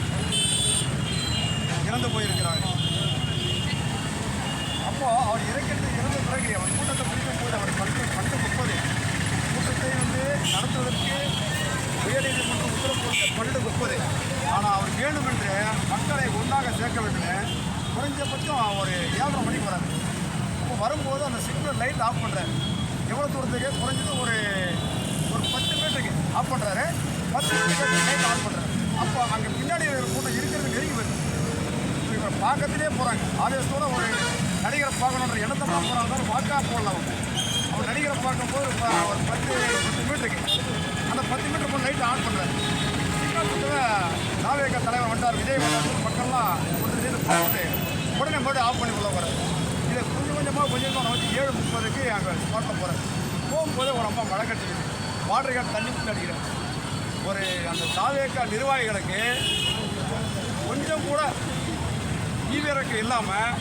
இறந்து போயிருக்கிறார்கள். அப்போது அவர் இறந்த பிறகு அவர் கூட்டத்தை பிடிக்கும் போது அவர் 30 கூட்டத்தை நடத்துவதற்கு உயர்நீதிமன்றம் உத்தரவு கொடுத்த 30. ஆனால் அவர் வேண்டுமென்று மக்களை ஒன்றாக சேர்க்க வேண்டும். குறைஞ்சபட்சம் ஒரு 7:30 மணிக்கு வராது. அப்போ வரும்போது அந்த சிக்னல் லைட் ஆஃப் பண்ணுறாரு. எவ்வளோ தூரத்துக்கு குறைஞ்சது ஒரு 10 மீட்டருக்கு ஆஃப் பண்ணுறாரு. 10 மீட்டருக்கு லைட் ஆஃப் பண்ணுறாரு. அப்போ அங்கே பின்னாடி ஒரு கூட்டம் இருக்கிறது நெருங்கி வருது. இப்போ பார்க்கத்திலே போகிறாங்க. ஆவேசத்தோட ஒரு நடிகரை பார்க்கணுன்ற எண்ணத்தை போகிறாங்க. வாக்காக போடலாம். அவர் நடிகரை பார்க்கும்போது ஒரு 10 மீட்டருக்கு அந்த 10 மீட்டர் போய் லைட் ஆன் பண்ணுறாரு. தாவேகா தலைவர் வந்தார், விஜய் வந்தார். மக்கள்லாம் ஒன்று சேர்ந்து பார்த்துட்டு உடனே மறுபடியும் ஆஃப் பண்ணி உள்ள போகிறார். இதை கொஞ்சமாக வந்து 7:30க்கு அங்கே ஸ்பாட்டில் போகிறார். போகும்போது ஒரு அம்மா மழை கட்டிக்குது. வாட்டர் கேன் தண்ணி ஊற்றி அடிக்கிறார். ஒரு அந்த தாவேகா நிர்வாகிகளுக்கு கொஞ்சம் கூட ஈவிரக்கு இல்லாமல்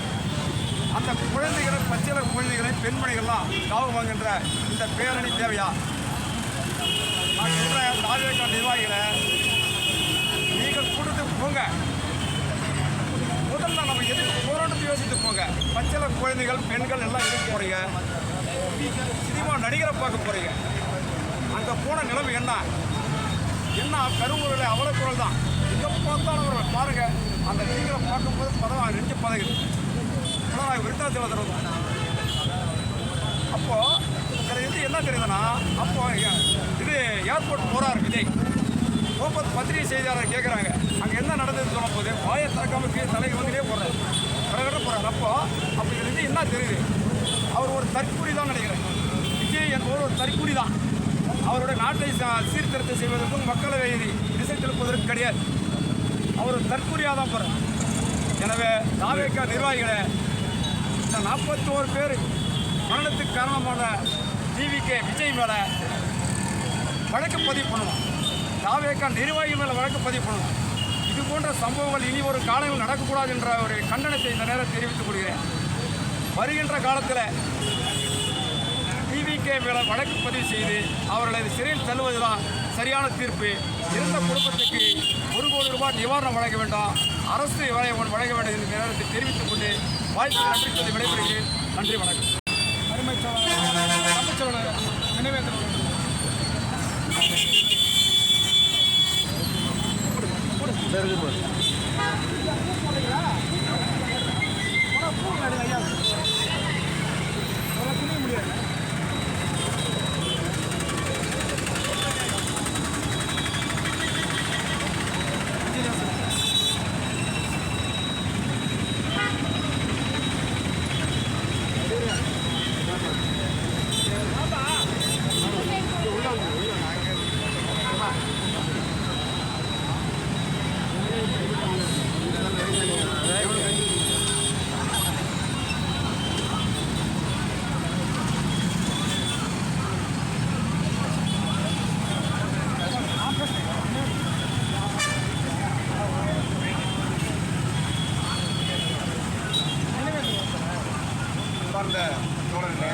அந்த குழந்தைகளை, பச்சில குழந்தைகளை, பெண்மணிகள்லாம் காவு வாங்குகின்ற இந்த பேரணி தேவையா? நான் சொல்கிறேன், தாவேகா நிர்வாகிகளை நீங்கள் கூட்டத்துக்கு போங்க. முதல்ல நம்ம எதுக்கு போராட்டத்தை யோசித்து போங்க. பச்சில குழந்தைகள், பெண்கள் எல்லாம் எதுக்கு போகிறீங்க? சினிமா நடிகரை பார்க்க போகிறீங்க. அங்கே போன நிலைமை என்ன கருவூரில் அவ்வளோ குரல் தான். எங்கே பார்த்தாலும் பாருங்கள், அந்த நீங்களை பார்க்கும்போது நெஞ்சு பதகுது. ஆனால் விருத்தாச்சலத்தில் வரும். அப்போது இதில் என்ன தெரியுதுன்னா, அப்போ இது ஏர்போர்ட் போகிறார் விஜய். போகும்போது பத்திரிகை செய்தியாளர் கேட்குறாங்க, அங்கே என்ன நடந்ததுன்னு சொல்லும் போது வாயை திறக்காமல் தலைக்கு வந்துட்டே போகிறார், கடற்கட போகிறார். அப்போ இது என்ன தெரியுது? அவர் ஒரு தற்கூலி தான் நினைக்கிறேன். விஜய் என்பவர் ஒரு தற்கூலி தான். அவருடைய நாட்டை சீர்திருத்தம் செய்வதற்கும் மக்களை திசை திருப்பதற்கும் கிடையாது. அவர் தற்கூலியாக தான் போகிறார். எனவே தாவேகா நிர்வாகிகளை இந்த 41 பேர் மரணத்துக்கு காரணமான டிவிகே விஜய் மேலே வழக்கு பதிவு பண்ணணும். தாவேகா நிர்வாகி மேலே வழக்கு பதிவு பண்ணணும். இது போன்ற சம்பவங்கள் இனி ஒரு காலங்கள் நடக்கக்கூடாது என்ற ஒரு கண்டனத்தை இந்த நேரம் தெரிவித்துக் கொள்கிறேன். வருகின்ற காலத்தில் டிவிகே மேலே வழக்கு பதிவு செய்து அவர்களை சிறையில் தள்ளுவதுதான் சரியான தீர்ப்பு. இருந்த குடும்பத்துக்கு 1 கோடி ரூபாய் நிவாரணம் வழங்க வேண்டாம், அரசு வழங்க வேண்டும் என்ற நேரத்தை தெரிவித்துக் கொண்டு வாய்ப்பு நன்றி சொல்லி விடைபெறுகிறேன். நன்றி, வணக்கம். அருமை தமிழ்ச்சோழர் நினைவேந்தல். அன்பார்ந்த தோழர்களே,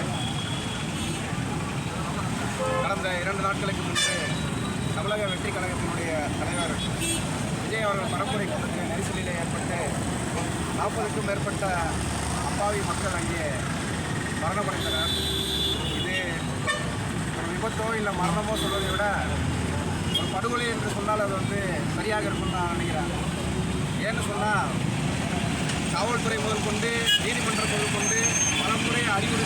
கடந்த 2 நாட்களுக்கு முன்பு தமிழக வெற்றி கழகத்தினுடைய தலைவர் விஜய் அவர்கள் பரப்புரை கூட்டத்தில் நெரிசலில் ஏற்பட்டு 40க்கும் மேற்பட்ட அப்பாவி மக்கள் அங்கே மரணமடைந்தனர். இது ஒரு விபத்தோ இல்லை மரணமோ சொல்வதை விட ஒரு படுகொலை என்று சொன்னால் அது சரியாக இருக்கும்னு நான் நினைக்கிறேன். ஏன்னு சொன்னால் காவல்துறை முதல் கொண்டு நீதிமன்றம் முதல் கொண்டு பல முறை அறிவுரை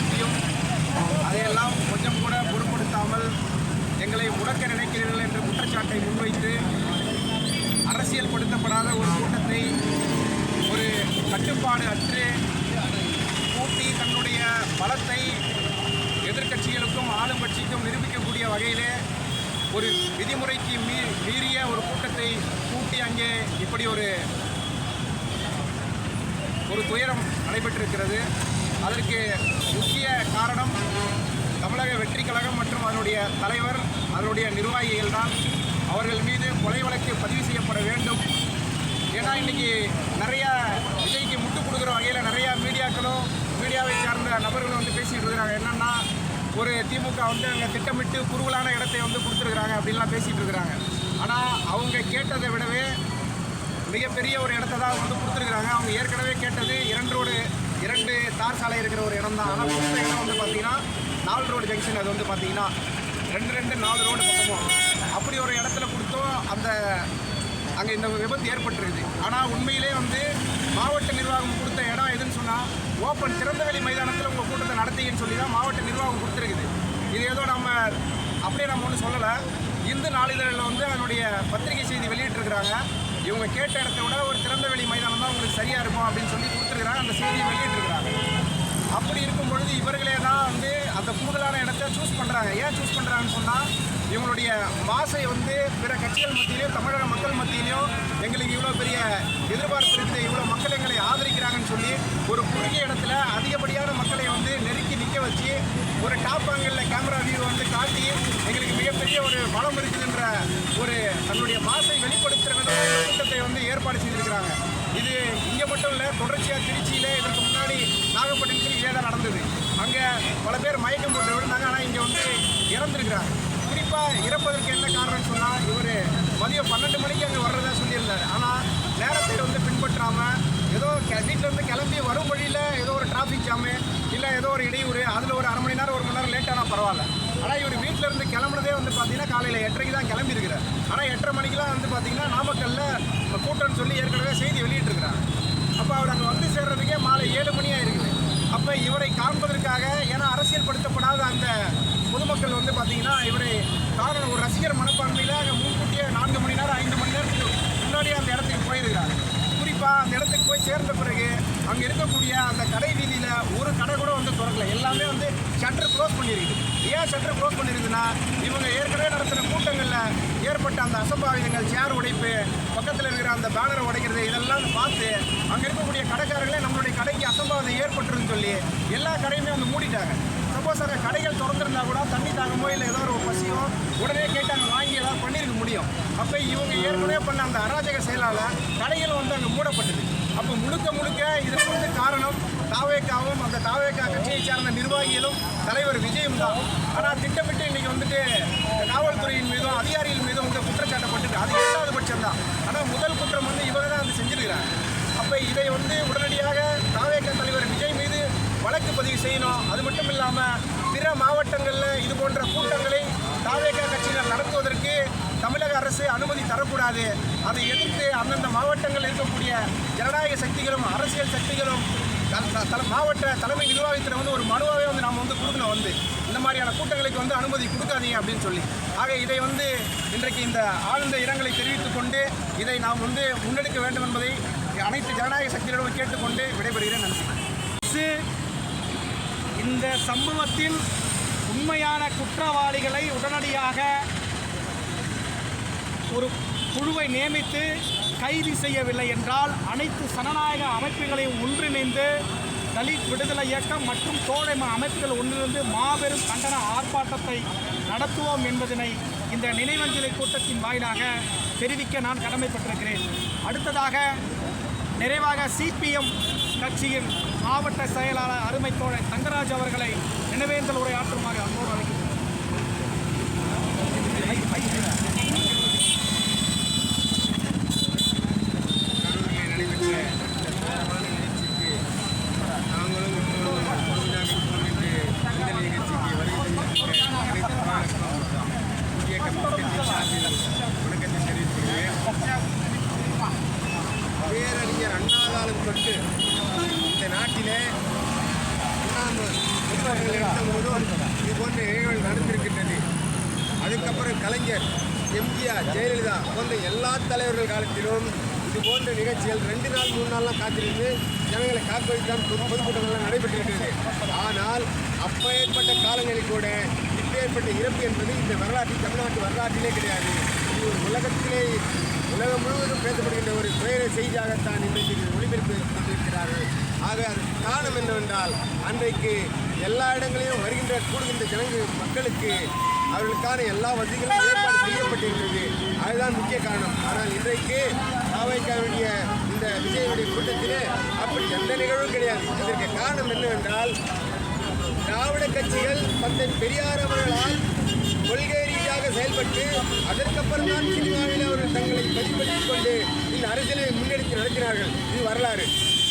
இதையெல்லாம் கொஞ்சம் கூட பொருட்படுத்தாமல் எங்களை முடக்க நினைக்கிறீர்கள் என்ற குற்றச்சாட்டை முன்வைத்து அரசியல் படுத்தப்படாத ஒரு கூட்டத்தை ஒரு கட்டுப்பாடு அற்று கூட்டி தன்னுடைய பலத்தை எதிர்க்கட்சிகளுக்கும் ஆளும் கட்சிக்கும் நிரூபிக்கக்கூடிய வகையிலே ஒரு விதிமுறைக்கு மீறிய ஒரு கூட்டத்தை கூட்டி அங்கே இப்படி ஒரு துயரம் நடைபெற்றிருக்கிறது. அதற்கு முக்கிய காரணம் தமிழக வெற்றி கழகம் மற்றும் அதனுடைய தலைவர், அதனுடைய நிர்வாகிகள் தான். அவர்கள் மீது கொலை வழக்கு பதிவு செய்யப்பட வேண்டும். ஏன்னா இன்றைக்கி நிறையா விஜய்க்கு முட்டு கொடுக்குற வகையில் நிறையா மீடியாவை சார்ந்த நபர்கள் வந்து பேசிகிட்டு இருக்கிறாங்க. என்னென்னா ஒரு திமுக வந்து அங்கே திட்டமிட்டு குறுகலான இடத்தை வந்து கொடுத்துருக்குறாங்க அப்படின்லாம் பேசிகிட்டு இருக்கிறாங்க. ஆனால் அவங்க கேட்டதை விடவே மிகப்பெரிய ஒரு இடத்த தான் வந்து கொடுத்துருக்குறாங்க. அவங்க ஏற்கனவே கேட்டது 2 தார் சாலை இருக்கிற ஒரு இடம் தான். ஆனால் கொடுத்த இடம் வந்து பார்த்திங்கன்னா 4 ரோடு ஜங்ஷன். அது வந்து பார்த்திங்கன்னா 4 ரோடு பக்கமும் அப்படி ஒரு இடத்துல கொடுத்தோம். அங்கே இந்த விபத்து ஏற்பட்டுருக்குது. ஆனால் உண்மையிலே வந்து மாவட்ட நிர்வாகம் கொடுத்த இடம் எதுன்னு சொன்னால் ஓப்பன் திறந்தவெளி மைதானத்தில் உங்கள் கூட்டத்தை நடத்திங்கன்னு சொல்லி தான் மாவட்ட நிர்வாகம் கொடுத்துருக்குது. இது ஏதோ அப்படியே நம்ம ஒன்றும் சொல்லலை. இந்து நாளிதழில் வந்து அதனுடைய பத்திரிகை செய்தி வெளியிட்டிருக்கிறாங்க. இவங்க கேட்ட இடத்த விட ஒரு திறந்தவெளி மைதானம் தான் உங்களுக்கு சரியாக இருக்கும் அப்படின்னு சொல்லி கொடுத்துருக்குறாங்க. அந்த செய்தியை வெளியிட்டிருக்கிறாங்க. அப்படி இருக்கும் பொழுது இவர்களே தான் வந்து அந்த கூடுதலான இடத்த சூஸ் பண்ணுறாங்க. ஏன் சூஸ் பண்ணுறாங்கன்னு சொன்னால் இவங்களுடைய பாஷை வந்து பிற கட்சிகள் மத்தியிலையும் தமிழக மக்கள் மத்தியிலையும் எங்களுக்கு இவ்வளோ பெரிய எதிர்பார்ப்பு இருக்குது, இவ்வளோ மக்கள் எங்களை ஆதரிக்கிறாங்கன்னு சொல்லி ஒரு குறுகிய இடத்துல அதிகப்படியான மக்களை வந்து நெருக்கி நிற்க வச்சு ஒரு டாப் ஆங்கிளில் கேமரா வியூ வந்து காட்டி எங்களுக்கு மிகப்பெரிய ஒரு பலம் இருக்குதுன்ற ஒரு தன்னுடைய பாஷை வெளிப்படுத்துகிற கூட்டத்தை வந்து ஏற்பாடு செய்திருக்கிறாங்க. இது இங்கே மட்டும் இல்லை, தொடர்ச்சியாக திருச்சியில் இதற்கு முன்னாடி நாகப்பட்டினத்தில் இதே தான் நடந்தது. அங்கே பல பேர் மயக்கம் போட்டு விழுந்தாங்க. ஆனால் இங்கே வந்து இறந்துருக்கிறாங்க. குறிப்பாக இறப்பதற்கு என்ன காரணம்னு சொன்னால் இவர் மதியம் 12 மணிக்கு அங்கே வர்றதா சொல்லியிருந்தார். ஆனால் நேரத்தை வந்து பின்பற்றாமல் ஏதோ வீட்டிலேருந்து கிளம்பி வரும் வழியில் ஏதோ ஒரு டிராஃபிக் ஜாமு இல்லை ஏதோ ஒரு இடையூறு, அதில் ஒரு அரை மணி நேரம் 1 மணி நேரம் லேட்டானால் பரவாயில்ல. ஆனால் இவர் வீட்டிலேருந்து கிளம்புறதே வந்து பார்த்திங்கன்னா காலையில் 8:30 தான் கிளம்பியிருக்கிறார். ஆனால் 8:30 மணிக்கெலாம் வந்து பார்த்திங்கன்னா நாமக்கல்லில் கூட்டம்னு சொல்லி ஏற்கனவே செய்தி வெளியிட்டிருக்கிறாங்க. அப்போ அவர் அங்கே வந்து சேர்றதுக்கே மாலை 7 மணி ஆயிருக்குது. அப்போ இவரை காண்பதற்காக, ஏன்னா அரசியல் படுத்தப்படாத அந்த பொதுமக்கள் வந்து பார்த்திங்கன்னா இவரை காரணம் ஒரு ரசிகர் மனப்பான்மையில் அங்கே முன்கூட்டியே 4 மணி நேரம் 5 மணி நேரத்துக்கு முன்னாடியே அந்த இடத்துக்கு போயிருக்கிறாங்க. குறிப்பாக அந்த இடத்துக்கு போய் சேர்ந்த பிறகு அங்கே இருக்கக்கூடிய அந்த கடை வீதியில் ஒரு கடை கூட வந்து திறக்கல. எல்லாமே வந்து ஷட்டர் க்ளோஸ் பண்ணியிருக்குது. ஏன் ஷட்டர் க்ளோஸ் பண்ணியிருக்குதுன்னா இவங்க ஏற்கனவே நடத்தின கூட்டங்களில் ஏற்பட்ட அந்த அசம்பாவிதங்கள், சேர் உடைப்பு, பக்கத்தில் இருக்கிற அந்த பேனரை உடைக்கிறது, இதெல்லாம் பார்த்து அங்கே இருக்கக்கூடிய கடைக்காரர்களே நம்மளுடைய கடைக்கு அசம்பாவிதம் ஏற்பட்டுருன்னு சொல்லி எல்லா கடையுமே வந்து மூடிட்டாங்க. சப்போஸ் அங்கே கடைகள் திறந்துருந்தா கூட தண்ணி தாகமோ இல்லை ஏதோ ஒரு பசியோ உடனே கேட்டாங்க வாங்கி ஏதாவது பண்ணியிருக்க முடியும். அப்போ இவங்க ஏற்கனவே பண்ண அந்த அராஜக செயலால் கடைகள் வந்து அங்கே மூடப்பட்டது. அப்போ முழுக்க இதற்கு வந்து காரணம் தாவேக்காவும் அந்த தாவேக்கா கட்சியை சார்ந்த நிர்வாகிகளும் தலைவர் விஜயும் தான். ஆனால் திட்டமிட்டு இன்றைக்கி வந்துட்டு காவல்துறையின் மீதும் அதிகாரிகள் மீதும் வந்து குற்றச்சாட்டப்பட்டு அது 2வது பட்சம் தான். ஆனால் முதல் குற்றம் வந்து இவங்க தான் வந்து செஞ்சிருக்கிறாங்க. அப்போ இதை வந்து உடனடியாக தாவேக்கா தலைவர் விஜய் மீது வழக்கு பதிவு செய்யணும். அது மட்டும் இல்லாமல் பிற மாவட்டங்களில் இது போன்ற கூட்டங்களை தாவேக்கா கட்சியினர் நடத்துவதற்கு தமிழக அரசு அனுமதி தரக்கூடாது. அதை எதிர்த்து அந்தந்த மாவட்டங்களில் இருக்கக்கூடிய ஜனநாயக சக்திகளும் அரசியல் சக்திகளும் மாவட்ட தலைமை நிர்வாகத்தில் வந்து ஒரு மனுவாகவே வந்து நாம் வந்து கொடுக்கணும். வந்து இந்த மாதிரியான கூட்டங்களுக்கு வந்து அனுமதி கொடுக்காதீங்க அப்படின்னு சொல்லி. ஆக இதை வந்து இன்றைக்கு இந்த ஆழ்ந்த இரங்கலை தெரிவித்துக் கொண்டு இதை நாம் வந்து முன்னெடுக்க வேண்டும் என்பதை அனைத்து ஜனநாயக சக்திகளிடம் கேட்டுக்கொண்டு விடைபெறுகிறேன். நன்றி. இந்த சம்பவத்தில் உண்மையான குற்றவாளிகளை உடனடியாக ஒரு குழுவை நியமித்து கைது செய்யவில்லை என்றால் அனைத்து ஜனநாயக அமைப்புகளையும் ஒன்றிணைந்து தலித் விடுதலை இயக்கம் மற்றும் தோழமை அமைப்புகள் ஒன்றிணைந்து மாபெரும் கண்டன ஆர்ப்பாட்டத்தை நடத்துவோம் என்பதனை இந்த நினைவஞ்சலி கூட்டத்தின் வாயிலாக தெரிவிக்க நான் கடமைப்பட்டிருக்கிறேன். அடுத்ததாக நிறைவாக சிபிஎம் கட்சியின் மாவட்ட செயலாளர் அருமை தோழர் தங்கராஜ் அவர்களை நினைவேந்தல் உரையாற்றுமாறு அன்போடு அழைக்கிறேன். பேரறிஞர் அண்ணாதாலும் தொட்டு இந்த நாட்டிலே அவர்கள் எடுத்தபோதும் இது போன்ற நிகழ்வுகள் நடந்திருக்கின்றது. அதுக்கப்புறம் கலைஞர், எம்ஜிஆர், ஜெயலலிதா போன்ற எல்லா தலைவர்கள் காலத்திலும் இது போன்ற நிகழ்ச்சிகள் 2 நாள் 3 நாள்லாம் காத்திருந்து ஜனங்களை காப்பதற்கான பொதுக்கூட்டங்கள்லாம் நடைபெற்றிருக்கிறது. ஆனால் அப்போ ஏற்பட்ட காலங்களில் கூட இப்போ ஏற்பட்ட இறப்பு என்பது இந்த வரலாற்றில், தமிழ்நாட்டு வரலாற்றிலே கிடையாது. இது ஒரு உலகம் முழுவதும் பேசப்படுகின்ற ஒரு துயர செய்தியாகத்தான் இன்றைக்கு ஒளிபரப்பு கொண்டிருக்கிறார்கள். ஆக அதற்கு காரணம் என்னவென்றால், அன்றைக்கு எல்லா இடங்களிலும் கூடுகின்ற மக்களுக்கு அவர்களுக்கான எல்லா வசதிகளும் ஏற்பாடு செய்யப்பட்டிருந்தது. அதுதான் முக்கிய காரணம். ஆனால் இன்றைக்கு தாவைக்காவுடைய இந்த விஜயுடைய கூட்டத்திலே அப்படி எந்த நிகழ்வும் கிடையாது. இதற்கு காரணம் என்னவென்றால், திராவிட கட்சிகள் தந்தை பெரியார் அவர்களால் கொள்கை ரீதியாக செயல்பட்டு அதற்கப்புறம் தான் சினிமாவில் அவர்கள் தங்களை பதிப்படுத்திக் கொண்டு இந்த அரசியலை முன்னெடுத்து நடத்தினார்கள். இது வரலாறு.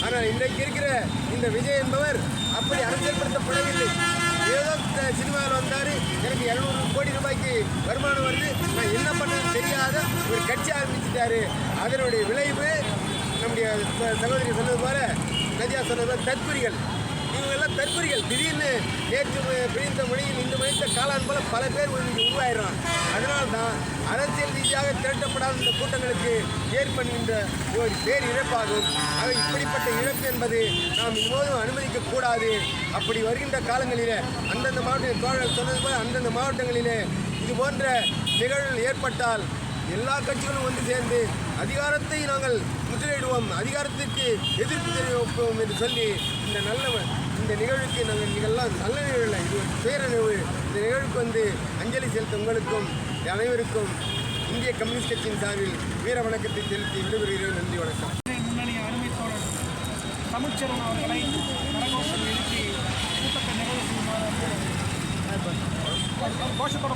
ஆனால் இன்றைக்கு இருக்கிற இந்த விஜய் என்பவர் அப்படி அரசியல்படுத்தப்படவில்லை. ஏதோ சினிமாவில் வந்தார், எனக்கு 200 கோடி ரூபாய்க்கு வருமானம் வருது, நான் என்ன பண்ணணும்னு தெரியாத ஒரு கட்சி ஆரம்பிச்சுட்டாரு. அதனுடைய விளைவு நம்முடைய சகோதரி சொன்னது போல, நதியா சொன்னது போல தற்குறிகள். இவங்கெல்லாம் தற்குறிகள். திடீர்னு நேற்று பிரிந்த மொழியில் இந்த மனித காலான் போல பல பேர் உருவாயிடுறான். அதனால தான் அரசியல் ரீதியாக திரட்டப்படாத இந்த கூட்டங்களுக்கு ஏற்படுகின்ற ஒரு பேர் இழப்பாகும். ஆக இப்படிப்பட்ட இழப்பு என்பது நாம் இப்போதும் அனுமதிக்கக்கூடாது. அப்படி வருகின்ற காலங்களிலே அந்தந்த மாவட்ட தோழர்கள் சொன்னது போல அந்தந்த மாவட்டங்களிலே இது போன்ற நிகழ்வுகள் ஏற்பட்டால் எல்லா கட்சிகளும் ஒன்று சேர்ந்து அதிகாரத்தை நாங்கள் முற்றுகையிடுவோம், அதிகாரத்திற்கு எதிர்ப்பு தெரிவிப்போம் என்று சொல்லி இந்த நிகழ்வுக்கு நீங்கள்லாம் நல்ல நிகழ்வு, இது ஒரு துயர நிகழ்வு. இந்த நிகழ்வுக்கு அஞ்சலி செலுத்த உங்களுக்கும் அனைவருக்கும் இந்திய கம்யூனிஸ்ட் கட்சியின் சார்பில் வீர வணக்கத்தை செலுத்தி விடுபடுகிறேன். நன்றி, வணக்கம். முன்னணி அருமை தோழர் தமிழ்ச்செல்வன் அவர்களை கரகோஷம் எழுப்பி கூட்டத்தை நிறைவு செய்யுமாறு கோஷத்தோட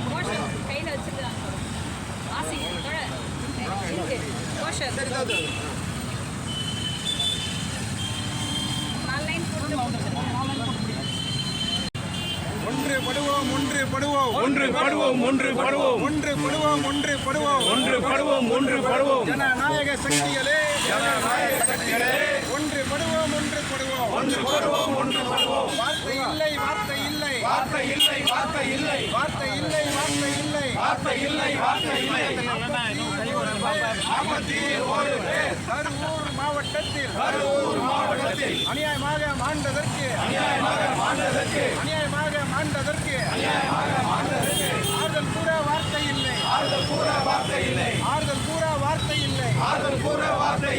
கையில் வச்சுருக்காங்க. கோஷம் 4 லைன் போட்டு ஒன்றுபடுவோம் ஒன்றுபடுவோம் ஒன்றுபடுவோம் ஒன்றுபடுவோம் ஒன்றுபடுவோம் ஒன்றுபடுவோம் ஒன்றுபடுவோம் ஒன்றுபடுவோம் ஜனநாயக சக்திகளே ஒன்றுபடுவோம் ஒன்றுபடுவோம் ஒன்றுபடுவோம் ஒன்றுபடுவோம். வார்த்தை இல்லை வார்த்தை இல்லை வார்த்தை இல்லை வார்த்தை இல்லை வார்த்தை இல்லை வார்த்தை இல்லை வார்த்தை இல்லை வார்த்தை இல்லை. 41 பேர் கரூர் மாவட்டத்தில் அநியாயமாக மாண்டதற்கு ஆறுதல் கூற வார்த்தை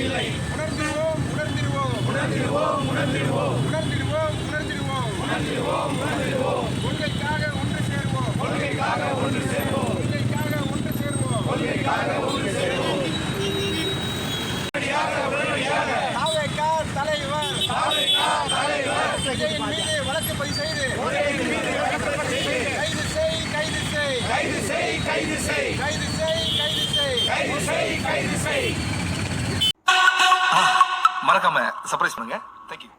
இல்லை உணர்ந்திடுவோம் கொள்கைக்காக ஒன்று சேர்வோம் தலைவர் விஜயின் மீது வழக்கு பதிவு செய்து கைது செய். மறக்காம சர்ப்ரைஸ் பண்ணுங்க. தேங்க்யூ.